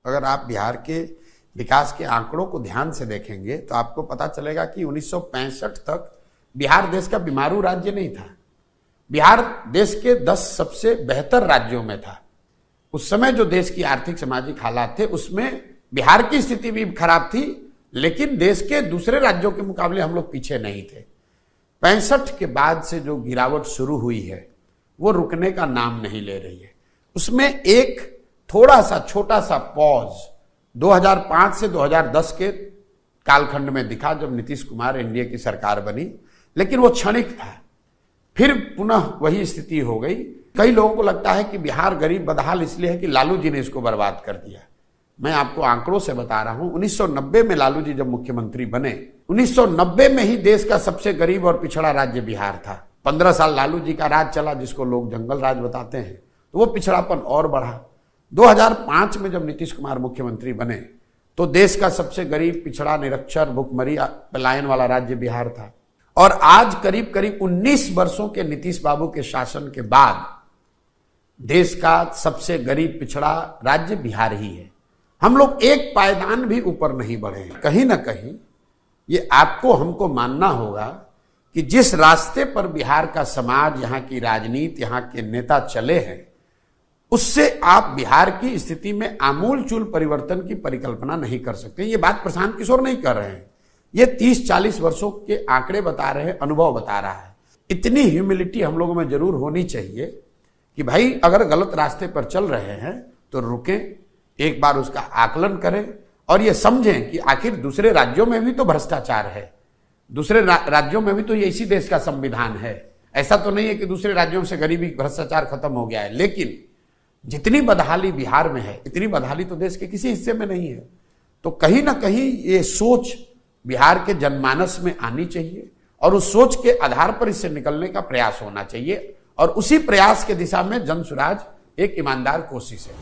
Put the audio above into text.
अगर आप बिहार के विकास के आंकड़ों को ध्यान से देखेंगे तो आपको पता चलेगा कि 1965 तक बिहार देश का बीमारू राज्य नहीं था। बिहार देश के 10 सबसे बेहतर राज्यों में था। उस समय जो देश की आर्थिक सामाजिक हालात थे उसमें बिहार की स्थिति भी खराब थी, लेकिन देश के दूसरे राज्यों के मुकाबले हम लोग पीछे नहीं थे। 65 के बाद से जो गिरावट शुरू हुई है वो रुकने का नाम नहीं ले रही है। उसमें एक थोड़ा सा छोटा सा पॉज 2005 से 2010 के कालखंड में दिखा जब नीतीश कुमार एनडीए की सरकार बनी, लेकिन वो क्षणिक था। फिर पुनः वही स्थिति हो गई। कई लोगों को लगता है कि बिहार गरीब बदहाल इसलिए है कि लालू जी ने इसको बर्बाद कर दिया। मैं आपको आंकड़ों से बता रहा हूं, 1990 में लालू जी जब मुख्यमंत्री बने, 1990 में ही देश का सबसे गरीब और पिछड़ा राज्य बिहार था। 15 साल लालू जी का राज चला, जिसको लोग जंगल राज बताते हैं, तो वो पिछड़ापन और बढ़ा। 2005 में जब नीतीश कुमार मुख्यमंत्री बने तो देश का सबसे गरीब, पिछड़ा, निरक्षर, भुखमरी, पलायन वाला राज्य बिहार था। और आज करीब करीब 19 वर्षों के नीतीश बाबू के शासन के बाद देश का सबसे गरीब, पिछड़ा राज्य बिहार ही है। हम लोग एक पायदान भी ऊपर नहीं बढ़े हैं। कहीं ना कहीं ये आपको हमको मानना होगा कि जिस रास्ते पर बिहार का समाज, यहाँ की राजनीति, यहाँ के नेता चले हैं, उससे आप बिहार की स्थिति में आमूलचूल परिवर्तन की परिकल्पना नहीं कर सकते। ये बात प्रशांत किशोर नहीं कर रहे हैं, ये 30-40 वर्षों के आंकड़े बता रहे हैं, अनुभव बता रहा है। इतनी ह्यूमिलिटी हम लोगों में जरूर होनी चाहिए कि भाई अगर गलत रास्ते पर चल रहे हैं तो रुकें, एक बार उसका आकलन करें और ये समझें कि आखिर दूसरे राज्यों में भी तो भ्रष्टाचार है, दूसरे राज्यों में भी तो ये इसी देश का संविधान है। ऐसा तो नहीं है कि दूसरे राज्यों से गरीबी, भ्रष्टाचार खत्म हो गया है, लेकिन जितनी बदहाली बिहार में है, इतनी बदहाली तो देश के किसी हिस्से में नहीं है। तो कहीं ना कहीं ये सोच बिहार के जनमानस में आनी चाहिए और उस सोच के आधार पर इससे निकलने का प्रयास होना चाहिए, और उसी प्रयास के दिशा में जनसुराज एक ईमानदार कोशिश है।